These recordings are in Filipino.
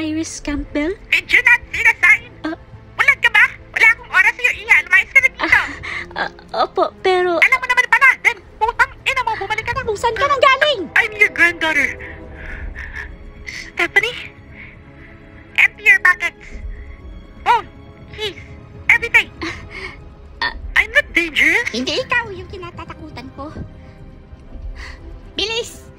Iris Campbell? Did you not see the sign? Bulag ka ba? Wala akong oras sa'yo, Ian. Lumayas ka na dito. Opo, pero... Alam mo naman pala. Then, putang ina mo, bumalik ka na. Kung saan ka nang galing? I'm your granddaughter. Stephanie? Empty your pockets. Phone, keys, everything. I'm not dangerous. Hindi ikaw yung kinatatakutan ko. Bilis!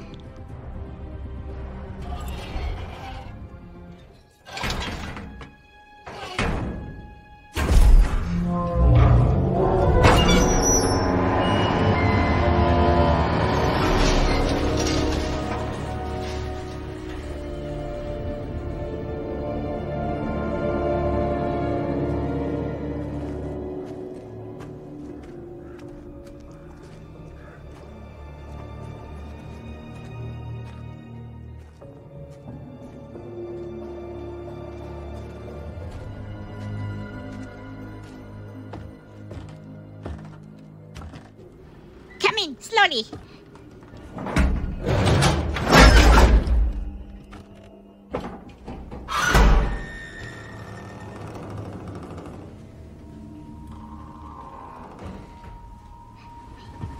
Come in, slowly.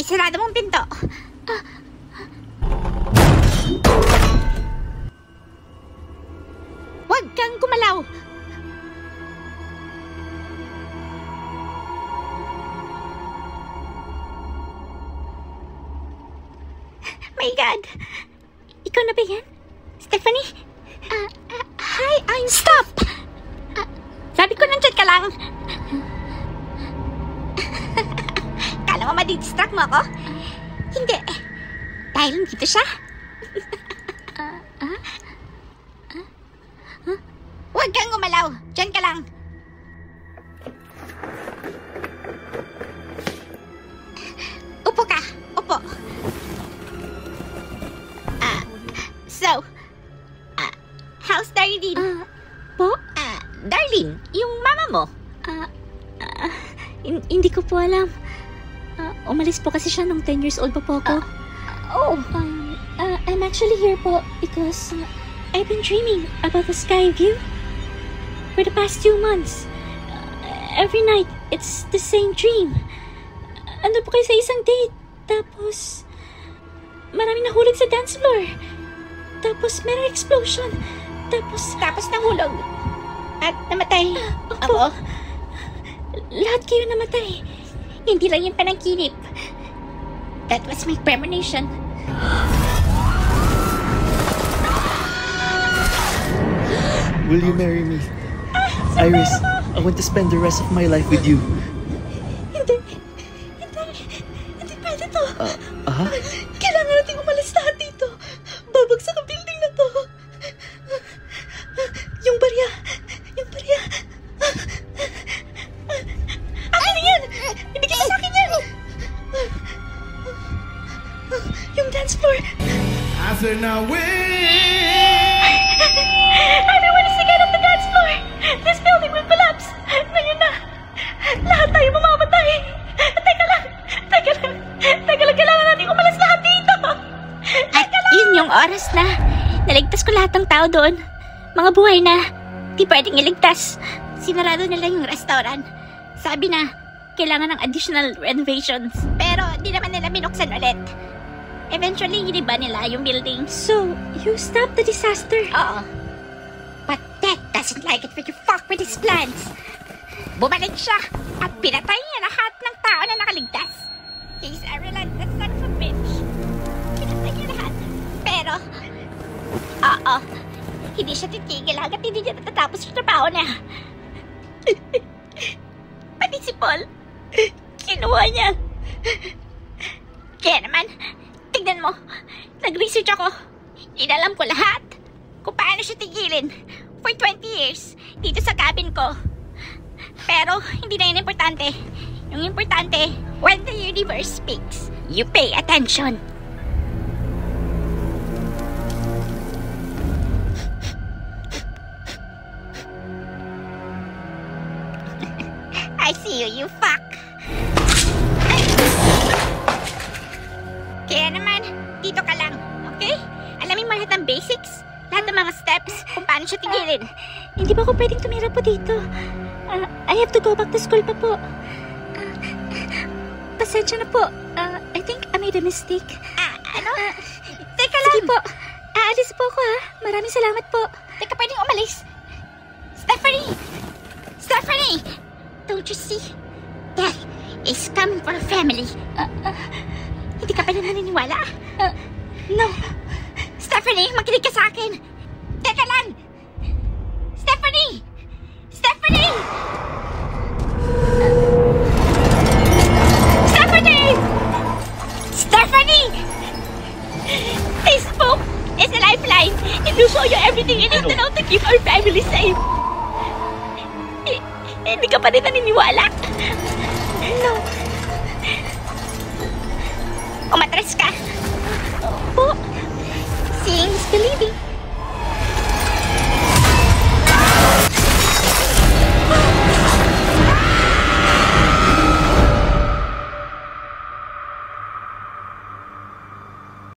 Isarado mong pinto. Huwag kang gumalaw. My God! Ikaw na ba yan? Stephanie? Hi, I'm... Stop! Sabi ko nandyan ka lang. Kala mo madidistract mo ako? Hindi. Dahil nandito siya. Huwag kang gumalaw. Diyan ka lang. Upo ka. Upo. So, how's Darlene? Po? Darlene, yung mama mo. Hindi ko po alam. Umalis po kasi siya nung 10 years old pa po ako. I'm actually here po because I've been dreaming about the sky view for the past 2 months. Every night, it's the same dream. Ando po kayo sa isang date. Tapos, maraming nahulog sa dance floor. Tapos, merong explosion. Tapos nahulog. At namatay. Opo. Lahat kayo namatay. Hindi lang yung panaginip. That was my premonition. Will you marry me? Iris, I want to spend the rest of my life with you. Hindi pwede to. Kailangan natin umalis lahat dito. Babagsak ang building na to. Yung barya. Akin na yan! Ibigay mo sa akin yan! Yung dance floor. I said now Everyone is again on the dance floor. This building will collapse. Ngayon na. Lahat tayo mamamatay. Teka lang. Kailangan natin umalis lahat dito. At yun yung oras na naligtas ko lahat ng tao doon. Mga buhay na di pwedeng iligtas. Sinarado nila yung restaurant. Sabi na kailangan ng additional renovations. Pero di naman nila binuksan ulit. Eventually, hiniba nila yung building. So, you stopped the disaster? Oo. But that doesn't like it when you fuck with his plans. Bumalik siya at pinatay niya lahat ng tao na nakaligtas. He's a relentless son of a bitch. Pinatay niya lahat. Pero, hindi siya titigil hanggat hindi niya natatapos yung trabaho niya. Pati si Paul, kinuha niya. Kaya naman, tignan mo, nag-research ako. Inalam ko lahat kung paano siya tigilin for 20 years dito sa cabin ko. Pero, hindi na yun importante. Yung importante, when the universe speaks, you pay attention. I see you, you fuck. Kaya naman, dito ka lang, okay? Alamin mo lahat ng basics, lahat lahat ng mga steps kung paano siya tigilin. Hindi ba ako pwedeng tumira po dito? I have to go back to school pa po. Pasensya na po. I think I made a mistake. Ano? Teka lang. Sige po. Aalis po ako ha. Maraming salamat po. Teka, pwedeng umalis. Stephanie! Stephanie! Don't you see? Death is coming for a family. Hindi ka pa rin naniniwala? No. Stephanie, makinig ka sa akin. Teka lang. Stephanie! Stephanie! Stephanie! Stephanie! Facebook is a lifeline. It will show you everything you need to know to keep our family safe. Hindi ka pa rin naniniwala? No. Umatras ka. Po. Seeing is believing.